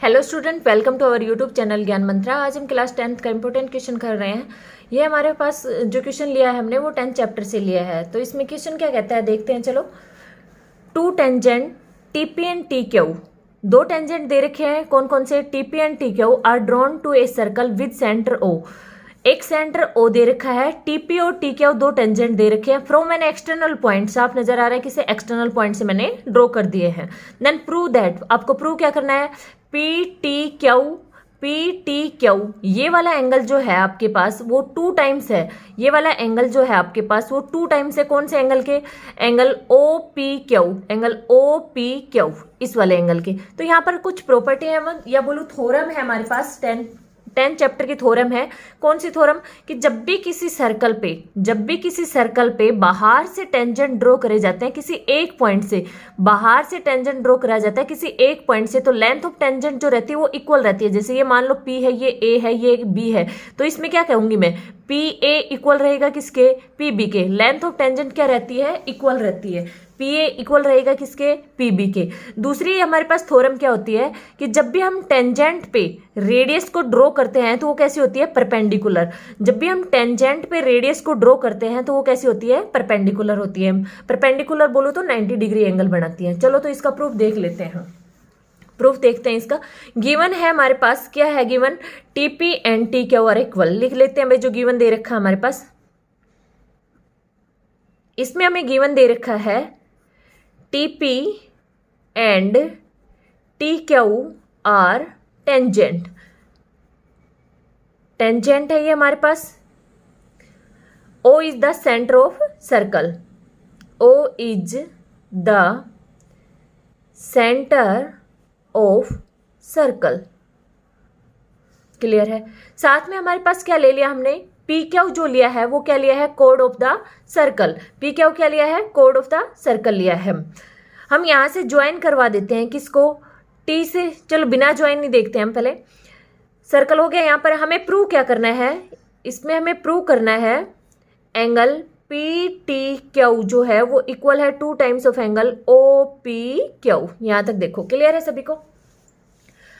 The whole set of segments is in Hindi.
Hello student, welcome to our YouTube channel Gyan Mantra. आज हम क्लास 10th का इंपॉर्टेंट क्वेश्चन कर रहे हैं। ये हमारे पास जो क्वेश्चन लिया है हमने वो 10th चैप्टर से लिया है। तो इसमें क्वेश्चन क्या कहता है देखते हैं। चलो, two tangent TP and T Q, दो टेंजेंट दे रखे हैं। कौन कौन से? TP and T Q are drawn to a circle with centre O. एक सेंटर ओ दे रखा है, टीपी और टी क्यू दो टेंजेंट दे रखे हैं फ्रॉम एन एक्सटर्नल पॉइंट। साफ नजर आ रहा है किसी एक्सटर्नल पॉइंट से मैंने ड्रॉ कर दिए हैं। देन प्रूव दैट, आपको प्रूव क्या करना है? पी टी क्यू, ये वाला एंगल जो है आपके पास वो 2 टाइम्स है। ये वाला एंगल जो है आपके पास वो 2 टाइम्स है। कौन से एंगल के? एंगल ओ पी क्यू, इस वाले एंगल के। तो यहाँ पर कुछ प्रॉपर्टी है या बोलूँ थ्योरम है हमारे पास। 10 चैप्टर की थ्योरम है। कौन सी थ्योरम? कि जब भी किसी सर्कल पे बाहर से टेंजेंट ड्रॉ करे जाते हैं, किसी एक पॉइंट से बाहर से टेंजेंट ड्रॉ करा जाता है किसी एक पॉइंट से, तो लेंथ ऑफ टेंजेंट जो रहती है वो इक्वल रहती है। जैसे ये मान लो P है, ये A है, ये B है, तो इसमें क्या कहूंगी मैं? PA इक्वल रहेगा किसके? PB के। लेंथ ऑफ टेंजेंट क्या रहती है? इक्वल रहती है। PA इक्वल रहेगा किसके? PB के। दूसरी हमारे पास थ्योरम क्या होती है कि जब भी हम टेंजेंट पे रेडियस को ड्रॉ करते हैं तो वो कैसी होती है? परपेंडिकुलर। जब भी हम टेंजेंट पे रेडियस को ड्रॉ करते हैं तो वो कैसी होती है? परपेंडिकुलर होती है। परपेंडिकुलर बोलो तो 90 डिग्री एंगल बनाती है। चलो तो इसका प्रूफ देख लेते हैं। प्रूफ देखते हैं इसका। गिवन है हमारे पास, क्या है given? TP and T Q are equal. लिख लेते हैं भाई जो गिवन दे रखा है हमारे पास। इसमें हमें गिवन दे रखा है TP and T Q are tangent. Tangent है ये हमारे पास। O is the centre of circle. O is the centre of circle. Clear है? साथ में हमारे पास क्या ले लिया हमने? पी क्यू जो लिया है वो क्या लिया है? Code of the circle. P Q क्या लिया है? कोड ऑफ द सर्कल लिया है। हम यहां से ज्वाइन करवा देते हैं किसको? टी से। चलो बिना ज्वाइन नहीं देखते हैं हम, पहले सर्कल हो गया। यहाँ पर हमें प्रूव क्या करना है? इसमें हमें प्रूव करना है एंगल पी टी क्यू जो है वो इक्वल है 2 times of angle O P Q. यहां तक देखो क्लियर है सभी को?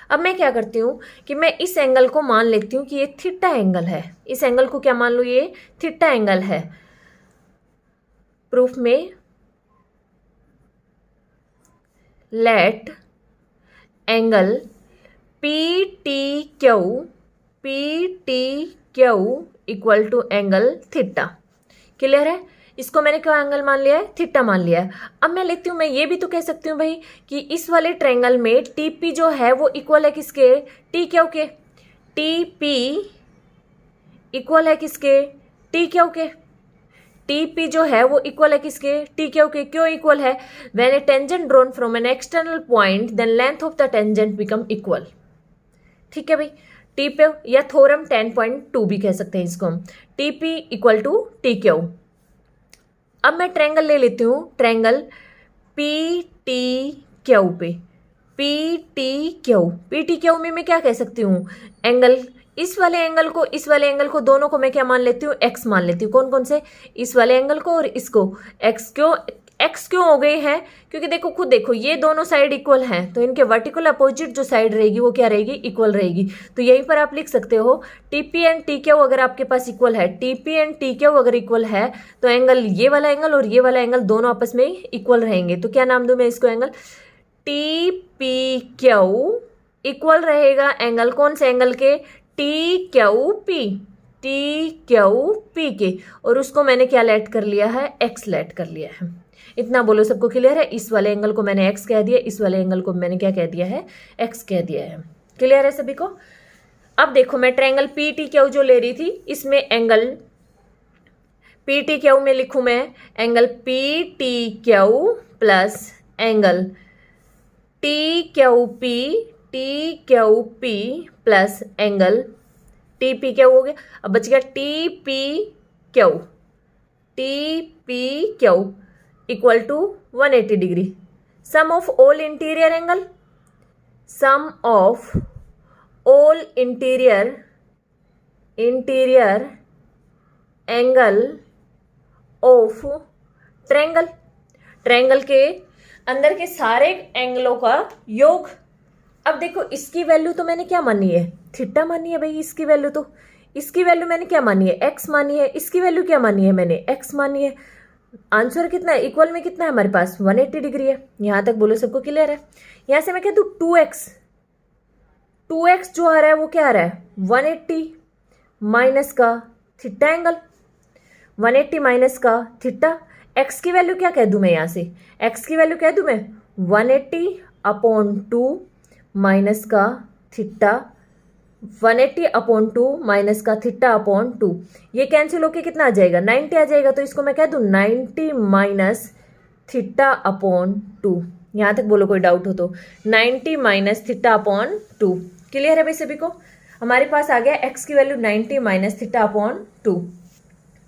अब मैं क्या करती हूँ कि मैं इस एंगल को मान लेती हूँ कि ये थीटा एंगल है। इस एंगल को क्या मान लो? ये थीटा एंगल है। प्रूफ में let angle P T Q equal to angle theta. Clear है? इसको मैंने क्या एंगल मान लिया है? थीटा मान लिया है। अब मैं लिखती हूँ, मैं ये भी तो कह सकती हूँ भाई कि इस वाले ट्रायंगल में टीपी जो है वो इक्वल है किसके? टी क्यू के। टीपी इक्वल है किसके? टी क्यू के। टीपी जो है वो इक्वल है किसके? टी क्यू के। क्यों इक्वल है? When a tangent drawn from an external point then length of the tangent become equal. ठीक है भाई? टीपी या थ्योरम 10.2 भी कह सकते हैं इसको हम। TP equal to T Q. अब मैं ट्रायंगल ले लेती हूँ, ट्रायंगल पी टी क्यू पे। पी टी क्यू में मैं क्या कह सकती हूँ? एंगल, इस वाले एंगल को दोनों को मैं क्या मान लेती हूँ? एक्स मान लेती हूँ। कौन कौन से? इस वाले एंगल को और इसको। एक्स क्यों हो गए हैं? क्योंकि देखो, खुद देखो, ये दोनों साइड इक्वल हैं तो इनके वर्टिकल अपोजिट जो साइड रहेगी वो क्या रहेगी? इक्वल रहेगी। तो यहीं पर आप लिख सकते हो टीपी एंड टी क्यू अगर आपके पास इक्वल है, टीपी एंड टी क्यू अगर इक्वल है तो एंगल, ये वाला एंगल और ये वाला एंगल दोनों आपस में इक्वल रहेंगे। तो क्या नाम दूं मैं इसको? Angle T P Q equal रहेगा एंगल कौन से एंगल के? टी क्यू पी के। और उसको मैंने क्या लेट कर लिया है? एक्स लेट कर लिया है। इतना बोलो, सबको क्लियर है? इस वाले एंगल को मैंने एक्स कह दिया, इस वाले एंगल को मैंने क्या कह दिया है? एक्स कह दिया है। क्लियर है सभी को? अब देखो, मैं ट्रायंगल पी टी क्यू जो ले रही थी, इसमें एंगल पी टी क्यू में लिखूं मैं angle P T Q plus angle T Q P plus angle T P Q हो गया। अब बच गया T P Q equal to 180 degree. Sum of all interior angle of triangle के अंदर के सारे एंगलों का योग। अब देखो इसकी वैल्यू तो मैंने क्या मानी है, थीटा मानी है भाई। इसकी वैल्यू तो, इसकी वैल्यू मैंने क्या मानी है, एक्स मानी है। इसकी वैल्यू क्या मानी है मैंने, एक्स मानी है। आंसर कितना है, इक्वल में कितना है हमारे पास, 180 डिग्री है। यहां तक बोलो सबको क्लियर है। यहां से मैं कह दूं 2x, 2x जो आ रहा है वो क्या आ रहा है, 180 माइनस का थीटा एंगल, 180 माइनस का थीटा। x की वैल्यू क्या कह दूं मैं, यहां से x की वैल्यू कह दूं मैं 180 अपॉन 2 माइनस का थीटा, 180 अपॉन 2 माइनस का थीटा अपॉन 2। ये कैंसिल होके कितना आ जाएगा, 90 आ जाएगा। तो इसको मैं कह दूं 90 माइनस थीटा अपॉन 2। यहां तक बोलो कोई डाउट हो तो, 90 माइनस थीटा अपॉन 2। क्लियर है भाई सभी को। हमारे पास आ गया x की वैल्यू 90 माइनस थीटा अपॉन 2।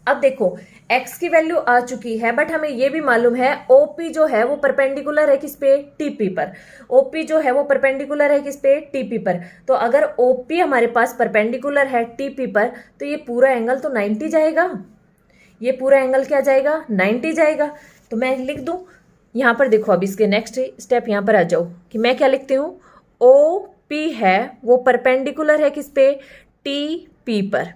अब देखो x की वैल्यू आ चुकी है, बट हमें ये भी मालूम है OP जो है वो परपेंडिकुलर है किस पे, TP पर। OP जो है वो परपेंडिकुलर है किस पे, TP पर। तो अगर OP हमारे पास परपेंडिकुलर है TP पर, तो ये पूरा एंगल तो 90 जाएगा। ये पूरा एंगल क्या जाएगा, 90 जाएगा। तो मैं लिख दूं यहाँ पर, देखो अब इसके नेक्स्ट स्टेप यहाँ पर आ जाओ कि मैं क्या लिखती हूँ, OP है वो परपेंडिकुलर है किस पे, TP पर।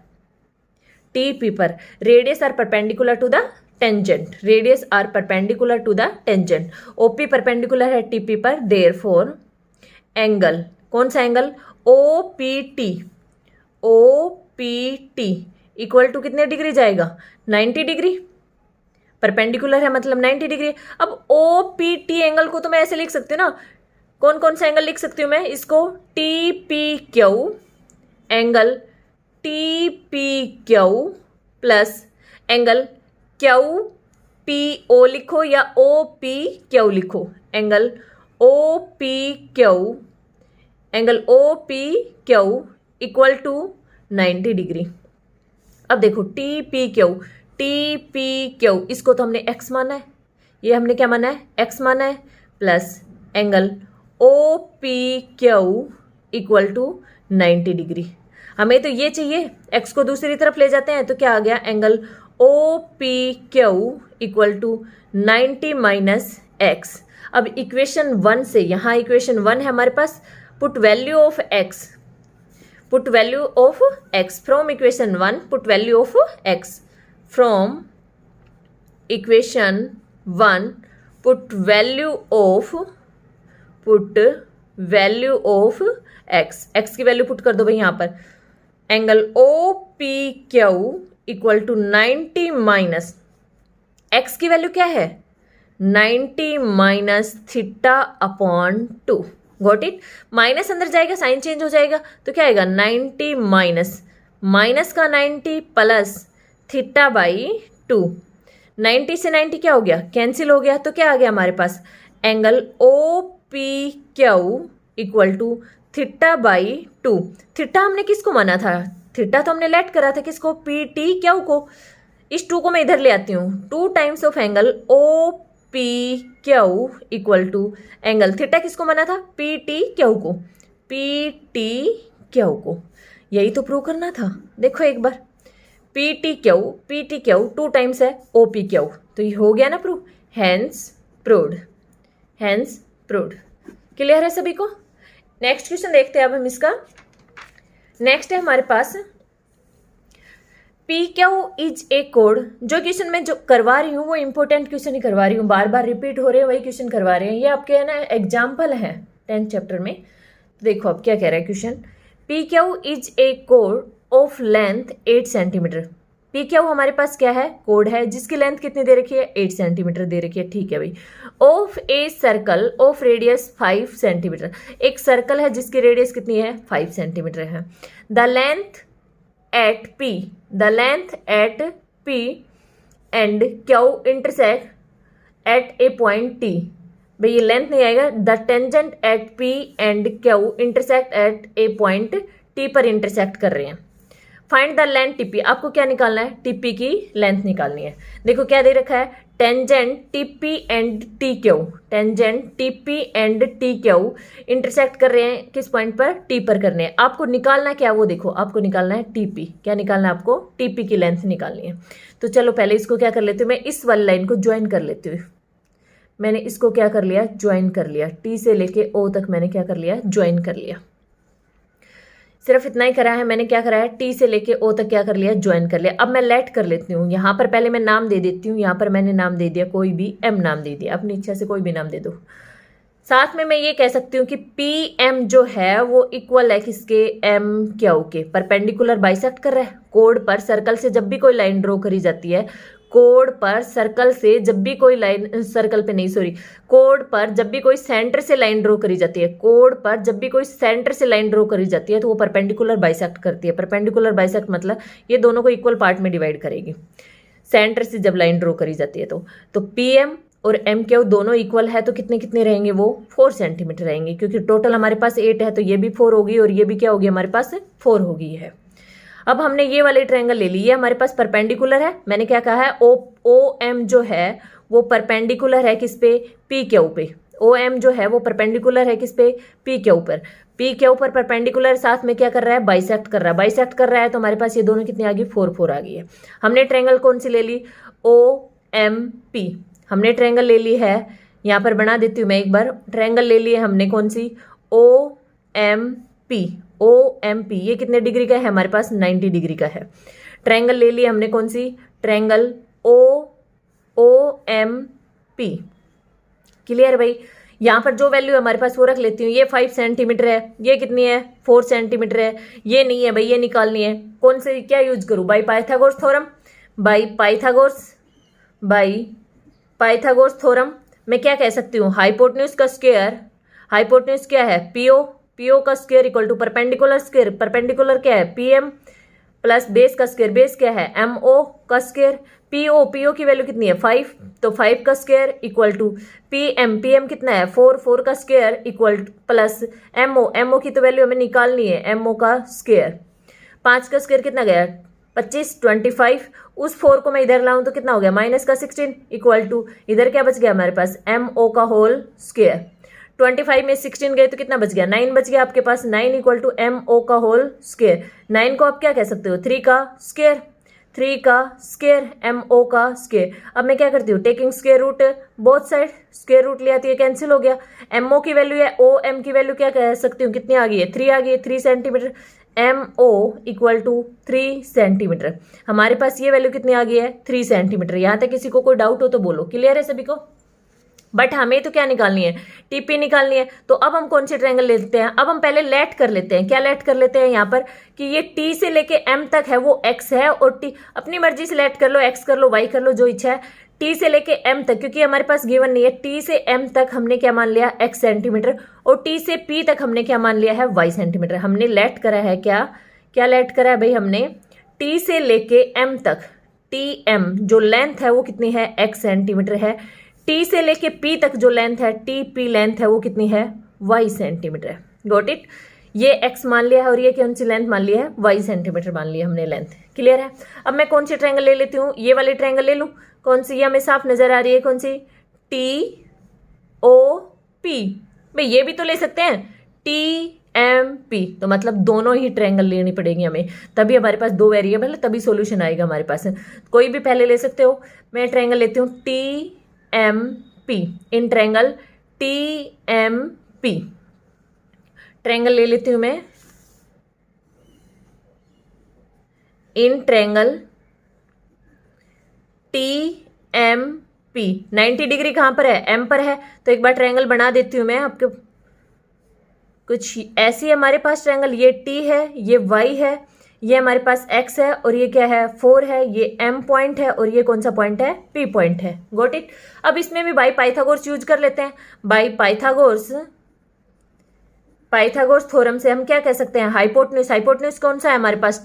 TP पर radius R perpendicular to the tangent, radius R perpendicular to the tangent. OP perpendicular है TP पर, देयरफॉर एंगल, कौन सा angle, OPT, OPT equal to कितने डिग्री जाएगा, 90 डिग्री। परपेंडिकुलर है मतलब 90 डिग्री। अब OPT एंगल को तो मैं ऐसे लिख सकती हूँ ना, कौन कौन सा एंगल लिख सकती हूँ मैं इसको, TPQ angle TPQ plus angle QPO लिखो या OPQ लिखो, angle OPQ, angle OPQ equal to 90 degree. अब देखो TPQ इसको तो हमने x माना है, ये हमने क्या माना है, x माना है, plus angle OPQ equal to 90 degree. हमें तो ये चाहिए, x को दूसरी तरफ ले जाते हैं तो क्या आ गया, angle OPQ equal to 90 minus x। अब इक्वेशन 1 से, यहाँ इक्वेशन 1 है हमारे पास, put value of x, put value of x from equation 1, put value of x from equation 1, put value of x की वैल्यू पुट कर दो भाई यहाँ पर। Angle OPQ equal to 90 minus x की वैल्यू क्या है, 90 minus theta upon 2। Got it. Minus अंदर जाएगा साइन चेंज हो जाएगा, तो क्या आएगा 90 माइनस का 90 प्लस थीटा बाई 2। 90 से 90 क्या हो गया, कैंसिल हो गया। तो क्या आ गया हमारे पास, angle OPQ equal to theta by 2। थीटा हमने किसको माना था, थीटा तो हमने लेट करा था किसको, PTQ को। इस 2 को मैं इधर ले आती हूँ, 2 times of angle OPQ equal to angle, theta किसको माना था, PTQ को, PTQ को। यही तो प्रूव करना था। देखो एक बार, PTQ 2 टाइम्स है OPQ, तो ये हो गया ना प्रूव, हैंस प्रूव्ड। क्लियर है सभी को। नेक्स्ट क्वेश्चन देखते हैं अब हम इसका। नेक्स्ट है हमारे पास PQ इज ए कोड। जो क्वेश्चन मैं जो करवा रही हूँ वो इंपॉर्टेंट क्वेश्चन ही करवा रही हूँ, बार बार रिपीट हो रहे हैं वही क्वेश्चन करवा रहे हैं। ये आपके है ना एग्जाम्पल है 10th चैप्टर में। देखो अब क्या कह रहा है question, PQ is a code of length 8 centimetre. PQ हमारे पास क्या है, कोड है जिसकी लेंथ कितनी दे रखी है, 8 सेंटीमीटर दे रखी है। ठीक है भाई। Of a circle of radius 5 centimetre, एक सर्कल है जिसकी रेडियस कितनी है, 5 सेंटीमीटर है। The length at P and Q intersect at a point T। भाई ये लेंथ नहीं आएगा। The tangent at P and Q intersect at a point T पर इंटरसेक्ट कर रहे हैं। Find the length TP। आपको क्या निकालना है, TP की लेंथ निकालनी है। देखो क्या दे रखा है, tangent TP and TQ, tangent TP and TQ intersect कर रहे हैं किस पॉइंट पर, T पर करने हैं। आपको निकालना क्या, वो देखो आपको निकालना है TP। क्या निकालना है आपको, TP की लेंथ निकालनी है। तो चलो पहले इसको क्या कर लेती हूँ मैं, इस वाली लाइन को ज्वाइन कर लेती हूँ। मैंने इसको क्या कर लिया, ज्वाइन कर लिया, टी से लेके ओ तक मैंने क्या कर लिया, ज्वाइन कर लिया। सिर्फ इतना ही करा है मैंने, क्या करा है, टी से लेके ओ तक क्या कर लिया, ज्वाइन कर लिया। अब मैं लेट कर लेती हूँ, यहाँ पर पहले मैं नाम दे देती हूँ, यहाँ पर मैंने नाम दे दिया कोई भी, एम नाम दे दिया, अपनी इच्छा से कोई भी नाम दे दो। साथ में मैं ये कह सकती हूँ कि पी एम जो है वो इक्वल है किसके, एम क्यू के, परपेंडिकुलर बाइसेक्ट कर रहा है। कोड पर सर्कल से जब भी कोई लाइन ड्रॉ करी जाती है, कोड पर सर्कल से जब भी कोई लाइन, सर्कल पे नहीं सॉरी, कोड पर जब भी कोई सेंटर से लाइन ड्रॉ करी जाती है, कोड पर जब भी कोई सेंटर से लाइन ड्रॉ करी जाती है तो वो परपेंडिकुलर बाइसेक्ट करती है। परपेंडिकुलर बाइसेक्ट मतलब ये दोनों को इक्वल पार्ट में डिवाइड करेगी, सेंटर से जब लाइन ड्रॉ करी जाती है तो पी एम और एम क्यू दोनों इक्वल है तो कितने कितने रहेंगे, वो 4 सेंटीमीटर रहेंगे, क्योंकि टोटल हमारे पास 8 है तो ये भी 4 होगी और ये भी क्या होगी हमारे पास 4 होगी है। अब हमने ये वाले ट्रायंगल ले ली, ये हमारे पास परपेंडिकुलर है। मैंने क्या कहा है, ओ एम जो है वो परपेंडिकुलर है किस पे, पी क्यू पे। ओ एम जो है वो परपेंडिकुलर है किस पे, पी क्यू पर। पी क्यू पर परपेंडिकुलर, साथ में क्या कर रहा है, बाइसेक्ट कर रहा है। बाइसेक्ट कर रहा है तो हमारे पास ये दोनों कितनी आ गई, 4 4 आ गई है। हमने ट्रायंगल कौन सी ले ली, ओ एम पी। हमने ट्रायंगल ले ली है, यहाँ पर बना देती हूँ मैं एक बार। ट्रायंगल ले ली है हमने कौन सी, O M P. O M P ये कितने डिग्री का है हमारे पास, 90 डिग्री का है। ट्रायंगल ले लिया हमने कौन सी, triangle O M P. Clear भाई। यहाँ पर जो वैल्यू है हमारे पास वो रख लेती हूँ। ये 5 सेंटीमीटर है, ये कितनी है, 4 सेंटीमीटर है। ये नहीं है भाई, ये निकालनी है। कौन से, क्या यूज करूँ, by Pythagoras theorem, by Pythagoras theorem. मैं क्या कह सकती हूँ, हाइपोटेन्यूज का स्क्वायर, हाइपोटेन्यूज क्या है, पीओ का square equal to perpendicular square, perpendicular क्या है, पीएम प्लस बेस का स्क्वायर, बेस क्या है, एमओ का स्क्वायर। पीओ की वैल्यू कितनी है, 5, तो 5 का स्क्वायर इक्वल टू पीएम कितना है, 4 का स्क्वायर इक्वल प्लस एमओ की तो वैल्यू हमें निकालनी है, एमओ का स्क्वायर। 5 का स्क्वायर कितना गया, 25, 25। उस 4 को मैं इधर लाऊं तो कितना हो गया, माइनस का 16 इक्वल टू इधर क्या बच गया हमारे पास, एमओ का होल स्क्वायर। 25 में 16 गए तो कितना बच गया, 9 बच गया आपके पास। 9 इक्वल टू एमओ का होल स्क्वायर। 9 को आप क्या कह सकते हो, 3 का स्क्वायर, 3 का स्क्वायर, एमओ का स्क्वायर। अब मैं क्या करती हूँ, taking square root both side, square root ले आती है, कैंसिल हो गया। एमओ की वैल्यू है, ओ एम की वैल्यू क्या कह सकती हूँ, कितनी आ गई है, 3 आ गई है, 3 centimetre. MO equal to 3 centimetre. हमारे पास ये वैल्यू कितनी आ गई है, 3 सेंटीमीटर। यहाँ तक किसी को कोई डाउट हो तो बोलो, क्लियर है सभी को। बट हमें तो क्या निकालनी है, टीपी निकालनी है। तो अब हम कौन से ट्रायंगल लेते हैं, अब हम पहले लेट कर लेते हैं। क्या लेट कर लेते हैं यहाँ पर, कि ये टी से लेके एम तक है वो एक्स है, और टी अपनी मर्जी से लेट कर लो, एक्स कर लो, वाई कर लो, जो इच्छा है। टी से लेके एम तक, क्योंकि हमारे पास गिवन नहीं है, टी से एम तक हमने क्या मान लिया, एक्स सेंटीमीटर, और टी से पी तक हमने क्या मान लिया है, वाई सेंटीमीटर। हमने लेट करा है, क्या लेट करा है भाई हमने, टी से लेके एम तक, टी एम जो लेंथ है वो कितनी है, एक्स सेंटीमीटर है। टी से लेके पी तक जो लेंथ है, टी पी लेंथ है वो कितनी है, वाई सेंटीमीटर है। Got it. ये एक्स मान लिया है और ये कौन सी लेंथ मान लिया है, वाई सेंटीमीटर मान लिया हमने लेंथ। क्लियर है। अब मैं कौन सी ट्रायंगल ले लेती हूँ, ये वाली ट्रायंगल ले लूँ। कौन सी, ये हमें साफ नजर आ रही है, कौन सी, टी ओ पी। भाई ये भी तो ले सकते हैं, टी एम पी। तो मतलब दोनों ही ट्रायंगल लेनी पड़ेगी हमें, तभी हमारे पास 2 वेरिएबल है, तभी सॉल्यूशन आएगा हमारे पास। कोई भी पहले ले सकते हो। मैं ट्रायंगल लेती हूँ T M P, in triangle T M P. Triangle ले लेती हूं मैं, in triangle T M P. 90 degree कहां पर है, एम पर है, तो एक बार ट्रायंगल बना देती हूं मैं आपके। कुछ ऐसी है हमारे पास ट्रायंगल, ये टी है, ये वाई है, ये हमारे पास x है, और ये क्या है, 4 है, ये m पॉइंट है, और ये कौन सा पॉइंट है, p पॉइंट है। Got it. अब इसमें भी बाई पाइथागोरस यूज कर लेते हैं। बाई पाइथागोरस थ्योरम से हम क्या कह सकते हैं, हाइपोटेन्यूज कौन सा है हमारे पास,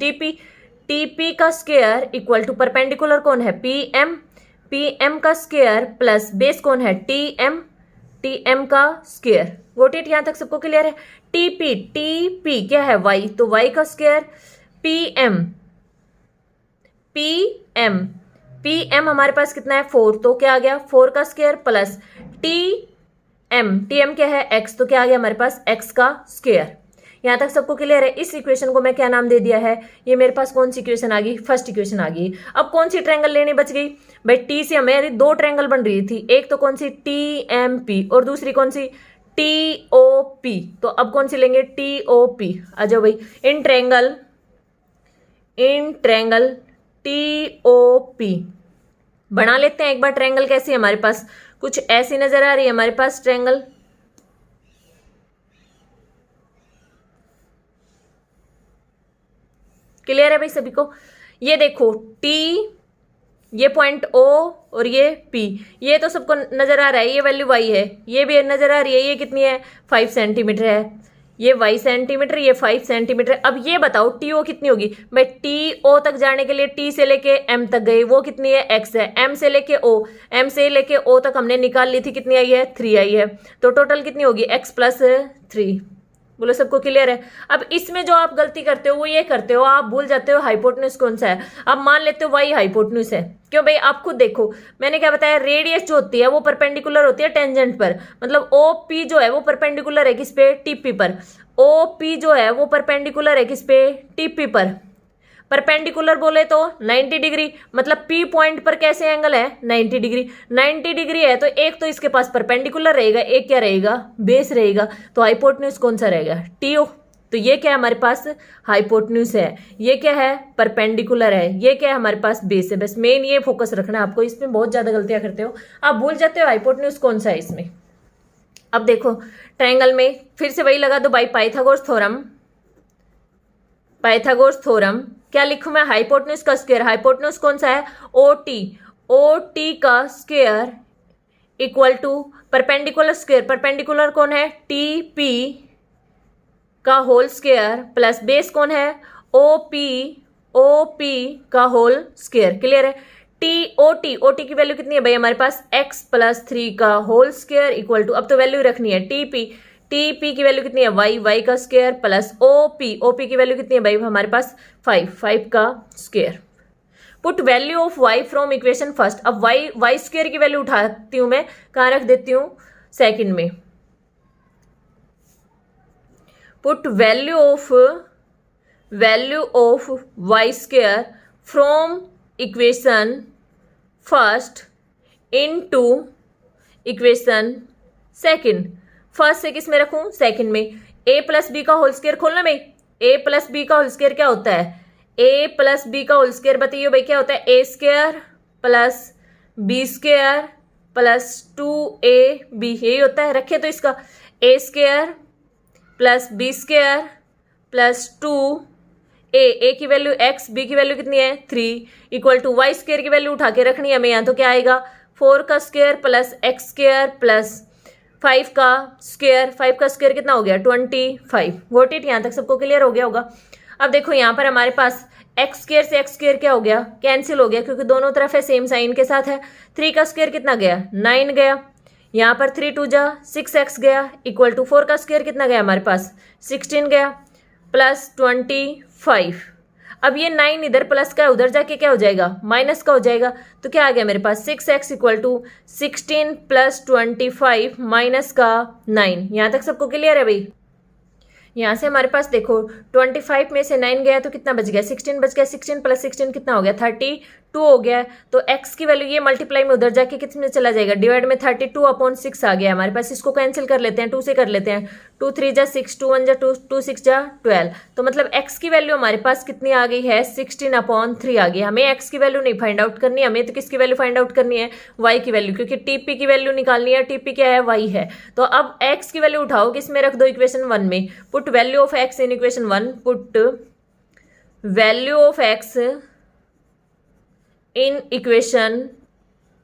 टीपी का स्क्वायर इक्वल टू परपेंडिकुलर कौन है, पीएम का स्क्वायर प्लस बेस कौन है, टीएम का स्क्वायर। Got it. यहां तक सबको क्लियर है। टीपी क्या है, वाई, तो वाई का स्क्वायर, पीएम हमारे पास कितना है, 4, तो क्या आ गया, 4 का स्क्वायर प्लस टीएम क्या है, एक्स, तो क्या आ गया हमारे पास, एक्स का स्क्वायर। यहाँ तक सबको क्लियर है। इस इक्वेशन को मैं क्या नाम दे दिया है, ये मेरे पास कौन सी इक्वेशन आ गई, फर्स्ट इक्वेशन आ गई। अब कौन सी ट्रायंगल लेनी बच गई भाई, टी से हमारी दो ट्रायंगल बन रही थी, एक तो कौन सी TMP और दूसरी कौन सी TOP। तो अब कौन सी लेंगे, TOP। आ जाओ भाई, इन ट्रायंगल TOP बना लेते हैं एक बार। ट्रायंगल कैसी है हमारे पास, कुछ ऐसी नजर आ रही है हमारे पास ट्रायंगल। क्लियर है भाई सभी को। ये देखो T, ये पॉइंट O और ये P, ये तो सबको नजर आ रहा है, ये वैल्यू Y है, ये भी नजर आ रही है, ये कितनी है 5 सेंटीमीटर है, ये Y सेंटीमीटर, ये 5 सेंटीमीटर। अब ये बताओ TO कितनी होगी भाई, TO तक जाने के लिए T से लेके M तक गई, वो कितनी है X है। M से लेके O तक हमने निकाल ली थी, कितनी आई है 3 आई है। तो टोटल कितनी होगी X + 3। बोलो सबको क्लियर है। अब इसमें जो आप गलती करते हो वो ये करते हो, आप भूल जाते हो हाइपोटेन्यूज कौन सा है। आप मान लेते हो वाई हाइपोटेन्यूज है, क्यों भाई, आप खुद देखो मैंने क्या बताया, रेडियस जो होती है वो परपेंडिकुलर होती है टेंजेंट पर, मतलब OP जो है वो परपेंडिकुलर है किस पे, TP पर। OP जो है वो परपेंडिकुलर है किस पे, TP पर। परपेंडिकुलर बोले तो 90 डिग्री, मतलब P पॉइंट पर कैसे एंगल है 90 डिग्री। 90 डिग्री है तो एक तो इसके पास परपेंडिकुलर रहेगा, एक क्या रहेगा, बेस रहेगा। तो हाइपोटेन्यूज कौन सा रहेगा, TO। तो ये क्या है हमारे पास हाइपोटेन्यूज है, ये क्या है परपेंडिकुलर है, ये क्या है हमारे पास बेस है। बस मेन ये फोकस रखना है आपको, इसमें बहुत ज्यादा गलतियां करते हो, आप भूल जाते हो हाइपोटेन्यूज कौन सा है इसमें। अब देखो ट्रायंगल में फिर से वही लगा दो बाई पाइथागोरस थ्योरम। क्या लिखूं मैं, हाइपोटेन्यूज का स्क्वायर, हाइपोटेन्यूज कौन सा है OT का square equal to perpendicular square, perpendicular कौन है TP का होल स्क्वायर प्लस बेस कौन है OP का होल स्क्वायर। क्लियर है। OT की वैल्यू कितनी है भाई हमारे पास X + 3 का होल स्क्वायर इक्वल टू, अब तो वैल्यू रखनी है TP की वैल्यू कितनी है y का स्क्वायर प्लस OP की वैल्यू कितनी है भाई हमारे पास 5 का square. Put value of y from equation first. अब y स्क्वायर की वैल्यू उठाती हूं मैं, कहां रख देती हूं, सेकंड में। Put value of y square from equation first into equation second. First से किस में रखूं, सेकंड में। A + B का होल स्क्वायर खोलना भाई, A + B का होल स्क्वायर क्या होता है, A + B का होल स्क्वायर बताइए भाई क्या होता है, A² + B² + 2AB, यही होता है। रखे तो इसका A² + B² + 2A की वैल्यू X, B की वैल्यू कितनी है 3 इक्वल टू y² की वैल्यू उठा के रखनी है हमें यहाँ। तो क्या आएगा 4 का स्क्वायर प्लस X² प्लस 5 का स्क्वायर कितना हो गया 25। गॉट इट, यहाँ तक सबको क्लियर हो गया होगा। अब देखो यहाँ पर हमारे पास X² से X² क्या हो गया, कैंसिल हो गया, क्योंकि दोनों तरफ है सेम साइन के साथ है। 3 का स्क्वायर कितना गया 9 गया, यहाँ पर 3 2 जा 6x गया इक्वल टू 4 का स्क्वायर कितना गया हमारे पास 16 गया प्लस 25। अब ये 9 इधर प्लस का उधर जाके क्या हो जाएगा माइनस का हो जाएगा। तो क्या आ गया मेरे पास 6x इक्वल टू 16 + 25 माइनस का 9। यहाँ तक सबको क्लियर है भाई। यहाँ से हमारे पास देखो 25 में से 9 गया तो कितना बच गया 16 बच गया, 16 + 16 कितना हो गया 32 हो गया। तो x की वैल्यू ये मल्टीप्लाई में उधर जाके कितने चला जाएगा डिवाइड में 32/6 आ गया हमारे पास। इसको कैंसिल कर लेते हैं, 2 से कर लेते हैं, 2 3 जा 6, 2 1 जा 2, 2 6 जा 12। तो मतलब x की वैल्यू हमारे पास कितनी आ गई है 16/3 आ गई। हमें x की वैल्यू नहीं फाइंड आउट करनी, हमें तो किसकी वैल्यू फाइंड आउट करनी है y की वैल्यू, क्योंकि TP की वैल्यू निकालनी है। TP क्या है y है। तो अब x की वैल्यू उठाओ किसमें रख दो इक्वेशन 1 में। Put value of x in equation 1, put value of x in equation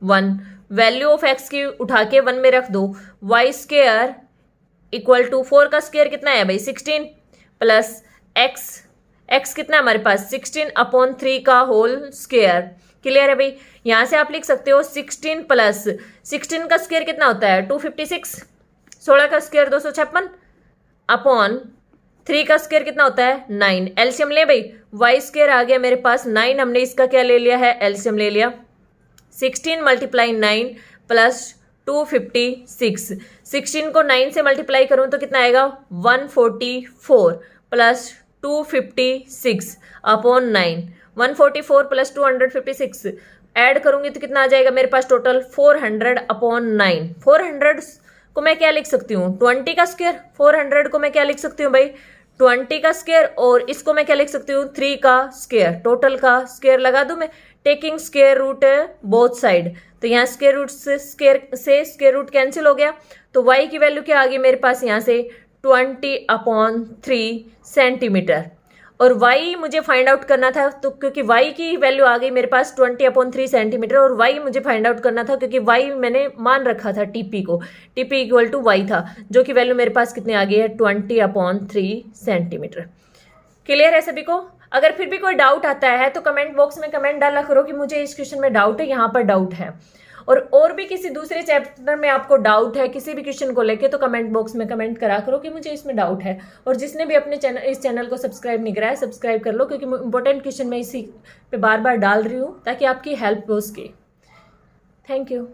1, value of x की उठा के 1 में रख दो। y² इक्वल टू 4 का स्क्वायर कितना है भाई 16 प्लस x कितना है हमारे पास 16/3 का होल स्क्वायर। क्लियर है भाई। यहां से आप लिख सकते हो 16 प्लस 16 का स्क्वायर कितना होता है 256, 16 का स्क्वायर 256 अपॉन 3 का स्क्वायर कितना होता है 9। एलसीएम ले भाई, y² आ गया मेरे पास 9, हमने इसका क्या ले लिया है एलसीएम ले लिया। 16 × 9 प्लस 256। 16 को 9 से मल्टीप्लाई करूं तो कितना आएगा 144 प्लस 256 अपॉन 9। 144 प्लस 256 ऐड करूंगी तो कितना आ जाएगा मेरे पास टोटल 400 अपॉन 9। 400 को मैं क्या लिख सकती हूँ 20 का स्क्वायर। 400 को मैं क्या लिख सकती हूँ भाई 20 का स्क्वायर, और इसको मैं क्या लिख सकती हूँ 3 का स्क्वायर। टोटल का स्क्वायर लगा दूं मैं, taking square root both side. तो यहाँ स्क्वायर रूट से स्क्वायर रूट कैंसिल हो गया, तो y की वैल्यू क्या आ गई मेरे पास यहाँ से 20/3 सेंटीमीटर। और y मुझे फाइंड आउट करना था, तो क्योंकि y की वैल्यू आ गई मेरे पास 20/3 सेंटीमीटर, और y मुझे फाइंड आउट करना था क्योंकि y मैंने मान रखा था TP को, TP इक्वल टू y था, जो कि वैल्यू मेरे पास कितनी आ गई है 20/3 सेंटीमीटर। क्लियर है सभी को? अगर फिर भी कोई डाउट आता है तो कमेंट बॉक्स में कमेंट डाला करो कि मुझे इस क्वेश्चन में डाउट है, यहाँ पर डाउट है। और भी किसी दूसरे चैप्टर में आपको डाउट है किसी भी क्वेश्चन को लेके, तो कमेंट बॉक्स में कमेंट करा करो कि मुझे इसमें डाउट है। और जिसने भी अपने इस चैनल को सब्सक्राइब नहीं करा है सब्सक्राइब कर लो, क्योंकि इंपॉर्टेंट क्वेश्चन मैं इसी पे बार बार डाल रही हूँ ताकि आपकी हेल्प हो सके। Thank you.